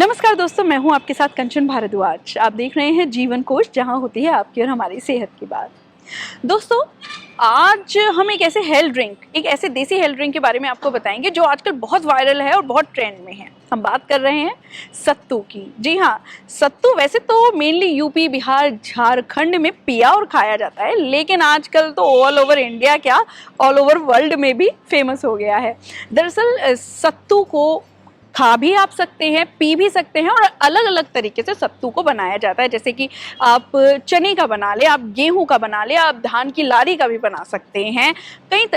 नमस्कार दोस्तों, मैं हूं आपके साथ कंचन भारद्वाज। आप देख रहे हैं जीवन कोश, जहां होती है आपकी और हमारी सेहत की बात। दोस्तों, आज हम एक ऐसे देसी हेल्थ ड्रिंक के बारे में आपको बताएंगे जो आजकल बहुत वायरल है और बहुत ट्रेंड में है। हम बात कर रहे हैं सत्तू की। जी हाँ, सत्तू वैसे तो मेनली यूपी, बिहार, झारखंड में पिया और खाया जाता है, लेकिन आजकल तो ऑल ओवर इंडिया क्या, ऑल ओवर वर्ल्ड में भी फेमस हो गया है। दरअसल सत्तू को खा भी आप सकते हैं, पी भी सकते हैं, और अलग अलग तरीके से सत्तू को बनाया जाता है। जैसे कि आप चने का बना ले, आप गेहूं का बना ले, आप धान की लारी का भी बना सकते हैं,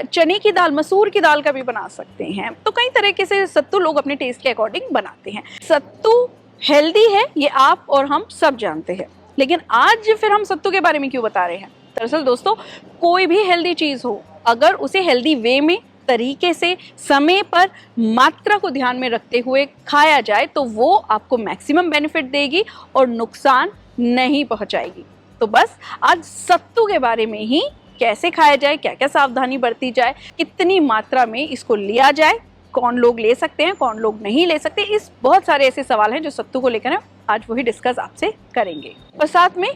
चने की दाल, मसूर की दाल का भी बना सकते हैं। तो कई तरीके से सत्तू लोग अपने टेस्ट के अकॉर्डिंग बनाते हैं। सत्तू हेल्दी है, ये आप और हम सब जानते हैं, लेकिन आज फिर हम सत्तू के बारे में क्यों बता रहे हैं? दरअसल दोस्तों, कोई भी हेल्दी चीज़ हो, अगर उसे हेल्दी वे में, तरीके से, समय पर, मात्रा को ध्यान में रखते हुए खाया जाए तो वो आपको मैक्सिमम बेनिफिट देगी और नुकसान नहीं पहुंचाएगी। तो बस आज सत्तू के बारे में ही, कैसे खाया जाए, क्या क्या सावधानी बरती जाए, कितनी मात्रा में इसको लिया जाए, कौन लोग ले सकते हैं, कौन लोग नहीं ले सकते, इस बहुत सारे ऐसे सवाल हैं जो सत्तू को लेकर आज वही डिस्कस आपसे करेंगे। और साथ में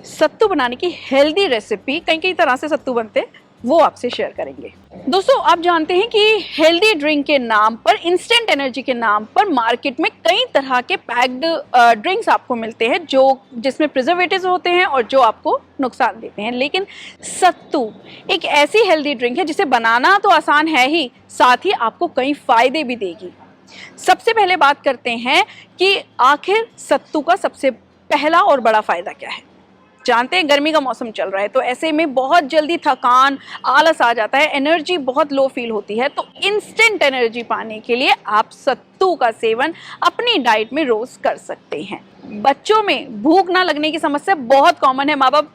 सत्तू बनाने की हेल्दी रेसिपी, कई कई तरह से सत्तू बनते हैं, वो आपसे शेयर करेंगे। दोस्तों, आप जानते हैं कि हेल्दी ड्रिंक के नाम पर, इंस्टेंट एनर्जी के नाम पर मार्केट में कई तरह के पैक्ड ड्रिंक्स आपको मिलते हैं जिसमें प्रिजर्वेटिव्स होते हैं और जो आपको नुकसान देते हैं। लेकिन सत्तू एक ऐसी हेल्दी ड्रिंक है जिसे बनाना तो आसान है ही, साथ ही आपको कई फायदे भी देगी। सबसे पहले बात करते हैं कि आखिर सत्तू का सबसे पहला और बड़ा फायदा क्या है। जानते हैं गर्मी का मौसम चल रहा है, तो ऐसे में बहुत जल्दी थकान, आलस आ जाता है, एनर्जी बहुत लो फील होती है। तो इंस्टेंट एनर्जी पाने के लिए आप सत्तू का सेवन अपनी डाइट में रोज कर सकते हैं। बच्चों में भूख ना लगने की समस्या बहुत कॉमन है। माँ बाप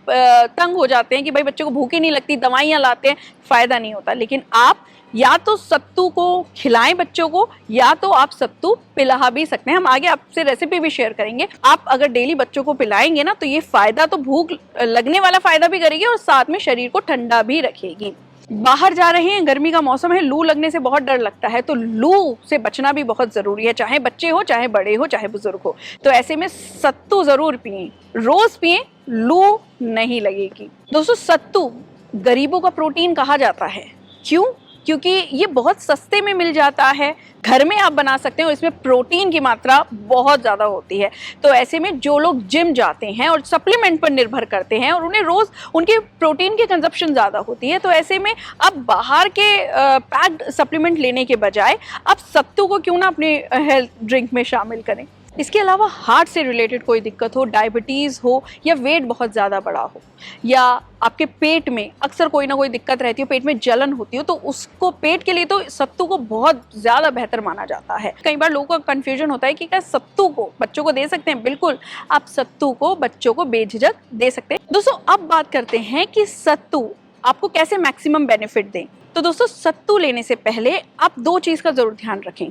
तंग हो जाते हैं कि भाई बच्चों को भूख ही नहीं लगती, दवाइयाँ लाते हैं, फायदा नहीं होता। लेकिन आप या तो सत्तू को खिलाएं बच्चों को, या तो आप सत्तू पिला भी सकते हैं। हम आगे आपसे रेसिपी भी शेयर करेंगे। आप अगर डेली बच्चों को पिलाएंगे ना, तो ये फायदा तो भूख लगने वाला फायदा भी करेगी और साथ में शरीर को ठंडा भी रखेगी। बाहर जा रहे हैं, गर्मी का मौसम है, लू लगने से बहुत डर लगता है, तो लू से बचना भी बहुत जरूरी है, चाहे बच्चे हो, चाहे बड़े हो, चाहे बुजुर्ग हो। तो ऐसे में सत्तू जरूर पिएं, रोज पिएं, लू नहीं लगेगी। दोस्तों, सत्तू गरीबों का प्रोटीन कहा जाता है। क्यों? क्योंकि ये बहुत सस्ते में मिल जाता है, घर में आप बना सकते हैं और इसमें प्रोटीन की मात्रा बहुत ज़्यादा होती है। तो ऐसे में जो लोग जिम जाते हैं और सप्लीमेंट पर निर्भर करते हैं और उन्हें रोज़ उनके प्रोटीन की कंजप्शन ज़्यादा होती है, तो ऐसे में आप बाहर के पैक्ड सप्लीमेंट लेने के बजाय आप सत्तू को क्यों ना अपने हेल्थ ड्रिंक में शामिल करें। इसके अलावा हार्ट से रिलेटेड कोई दिक्कत हो, डायबिटीज़ हो, या वेट बहुत ज़्यादा बढ़ा हो, या आपके पेट में अक्सर कोई ना कोई दिक्कत रहती हो, पेट में जलन होती हो, तो उसको, पेट के लिए तो सत्तू को बहुत ज़्यादा बेहतर माना जाता है। कई बार लोगों का कन्फ्यूजन होता है कि क्या सत्तू को बच्चों को दे सकते हैं? बिल्कुल, आप सत्तू को बच्चों को बेझिझक दे सकते हैं। दोस्तों, अब बात करते हैं कि सत्तू आपको कैसे मैक्सिमम बेनिफिट दें। तो दोस्तों, सत्तू लेने से पहले आप दो चीज़ का ज़रूर ध्यान रखें।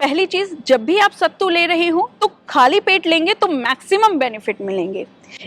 पहली चीज, जब भी आप सत्तू ले रहे हो तो खाली पेट लेंगे तो मैक्सिमम बेनिफिट मिलेंगे।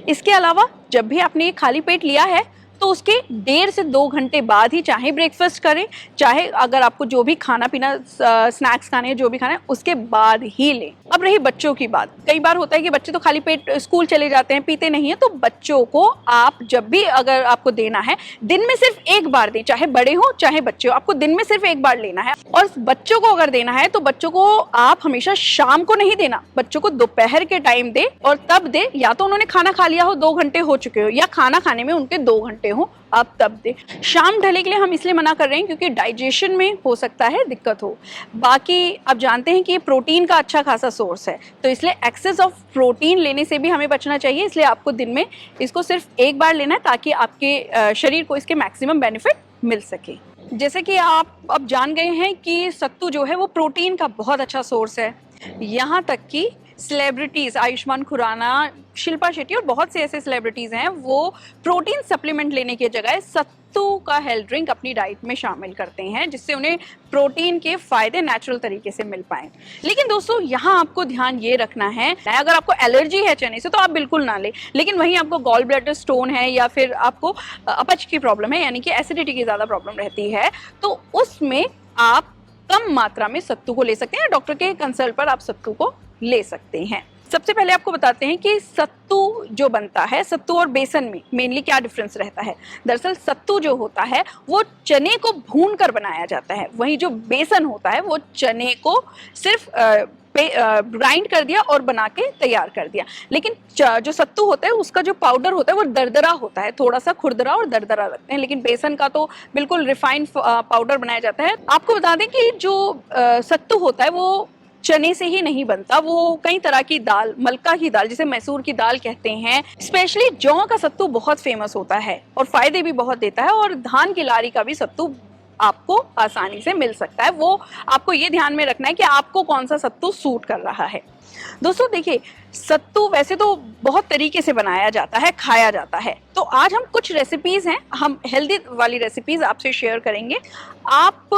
इसके अलावा जब भी आपने ये खाली पेट लिया है तो उसके 1.5 से 2 घंटे बाद ही चाहे ब्रेकफास्ट करें, चाहे अगर आपको जो भी खाना पीना, स्नैक्स खाने हैं, जो भी खाना है, उसके बाद ही लें। अब रही बच्चों की बात, कई बार होता है कि बच्चे तो खाली पेट स्कूल चले जाते हैं, पीते नहीं है, तो बच्चों को आप जब भी अगर आपको देना है, दिन में सिर्फ एक बार दें, चाहे बड़े हो चाहे बच्चे हो, आपको दिन में सिर्फ एक बार लेना है। और बच्चों को अगर देना है तो बच्चों को आप हमेशा शाम को नहीं देना, बच्चों को दोपहर के टाइम दे, और तब दे, या तो उन्होंने खाना खा लिया हो, 2 घंटे हो चुके हो, या खाना खाने में उनके 2 घंटे हो, आप तब दे। शाम ढले के लिए हम इसलिए मना कर रहे हैं क्योंकि डाइजेशन में हो सकता है दिक्कत हो। बाकी आप जानते हैं कि ये प्रोटीन का अच्छा खासा सोर्स है, तो इसलिए एक्सेस ऑफ प्रोटीन लेने से भी हमें बचना चाहिए। इसलिए आपको दिन में इसको सिर्फ एक बार लेना है ताकि आपके शरीर को इसके मैक्सिमम बेनिफिट मिल सके। जैसे कि आप अब जान गए हैं कि सत्तू जो है वो प्रोटीन का बहुत अच्छा सोर्स है। यहाँ तक कि सेलिब्रिटीज़, आयुष्मान खुराना, शिल्पा शेट्टी और बहुत से ऐसे सेलिब्रिटीज़ हैं, वो प्रोटीन सप्लीमेंट लेने की जगह सत्तू का हेल्थ ड्रिंक अपनी डाइट में शामिल करते हैं, जिससे उन्हें प्रोटीन के फायदे नेचुरल तरीके से मिल पाएँ। लेकिन दोस्तों, यहाँ आपको ध्यान ये रखना है, अगर आपको एलर्जी है चने से तो आप बिल्कुल ना लें। लेकिन वहीं आपको गॉल ब्लैडर स्टोन है, या फिर आपको अपच की प्रॉब्लम है, यानी कि एसिडिटी की ज़्यादा प्रॉब्लम रहती है, तो उसमें आप कम मात्रा में सत्तू को ले सकते हैं। डॉक्टर के कंसल्ट पर आप सत्तू को ले सकते हैं। सबसे पहले आपको बताते हैं कि सत्तू जो बनता है, सत्तू और बेसन में मेनली क्या डिफरेंस रहता है। दरअसल सत्तू जो होता है वो चने को भून कर बनाया जाता है, वहीं जो बेसन होता है वो चने को सिर्फ ग्राइंड कर दिया और बना के तैयार कर दिया। लेकिन जो सत्तू होता है उसका जो पाउडर होता है वो दरदरा होता है, थोड़ा सा खुरदरा और दरदरा लगते हैं। लेकिन बेसन का तो बिल्कुल रिफाइंड पाउडर बनाया जाता है। आपको बता दें कि जो सत्तू होता है वो चने से ही नहीं बनता, वो कई तरह की दाल, मलका की दाल जिसे मैसूर की दाल कहते हैं, स्पेशली जौ का सत्तू बहुत फेमस होता है और फायदे भी बहुत देता है। और धान की लारी का भी सत्तू आपको आसानी से मिल सकता है। वो आपको ये ध्यान में रखना है कि आपको कौन सा सत्तू सूट कर रहा है। दोस्तों देखिए, सत्तू वैसे तो बहुत तरीके से बनाया जाता है, खाया जाता है। तो आज हम कुछ रेसिपीज हैं, हम हेल्दी वाली रेसिपीज आपसे शेयर करेंगे। आप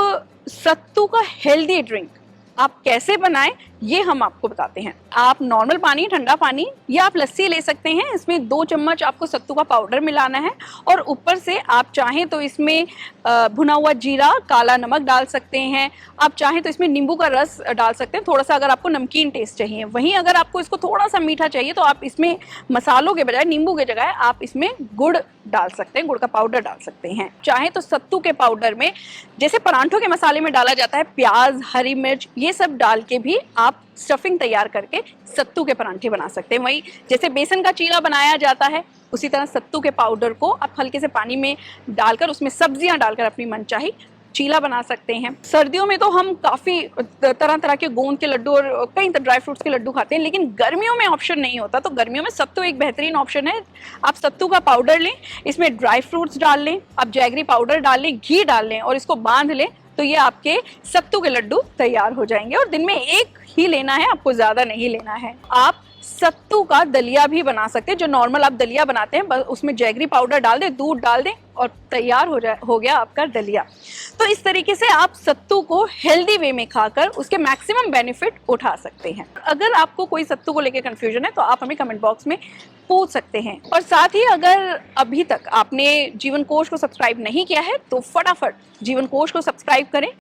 सत्तू का हेल्दी ड्रिंक आप कैसे बनाएं ये हम आपको बताते हैं। आप नॉर्मल पानी, ठंडा पानी या आप लस्सी ले सकते हैं। इसमें 2 चम्मच आपको सत्तू का पाउडर मिलाना है और ऊपर से आप चाहें तो इसमें भुना हुआ जीरा, काला नमक डाल सकते हैं। आप चाहें तो इसमें नींबू का रस डाल सकते हैं, थोड़ा सा, अगर आपको नमकीन टेस्ट चाहिए। वहीं अगर आपको इसको थोड़ा सा मीठा चाहिए तो आप इसमें मसालों के बजाय, नींबू के जगह आप इसमें गुड़ डाल सकते हैं, गुड़ का पाउडर डाल सकते हैं। चाहे तो सत्तू के पाउडर में जैसे परांठों के मसाले में डाला जाता है प्याज, हरी मिर्च, ये सब डाल के भी आप स्टफिंग तैयार करके सत्तू के परांठे बना सकते हैं। वही जैसे बेसन का चीला बनाया जाता है उसी तरह सत्तू के पाउडर को आप हल्के से पानी में डालकर उसमें सब्जियां डालकर अपनी मनचाही चीला बना सकते हैं। सर्दियों में तो हम काफ़ी तरह तरह के गोंद के लड्डू और कई ड्राई फ्रूट्स के लड्डू खाते हैं, लेकिन गर्मियों में ऑप्शन नहीं होता। तो गर्मियों में सत्तू एक बेहतरीन ऑप्शन है। आप सत्तू का पाउडर लें, इसमें ड्राई फ्रूट्स डाल लें, आप जैगरी पाउडर डाल लें, घी डाल लें और इसको बांध लें, तो ये आपके सत्तू के लड्डू तैयार हो जाएंगे। और दिन में एक ही लेना है, आपको ज़्यादा नहीं लेना है। आप सत्तू का दलिया भी बना सकते हैं, जो नॉर्मल आप दलिया बनाते हैं, बस उसमें जैगरी पाउडर डाल दें, दूध डाल दें और तैयार हो गया आपका दलिया। तो इस तरीके से आप सत्तू को हेल्दी वे में खाकर उसके मैक्सिमम बेनिफिट उठा सकते हैं। अगर आपको कोई सत्तू को लेकर कंफ्यूजन है तो आप हमें कमेंट बॉक्स में पूछ सकते हैं। और साथ ही अगर अभी तक आपने जीवन कोश को सब्सक्राइब नहीं किया है तो फटाफट जीवन कोश को सब्सक्राइब करें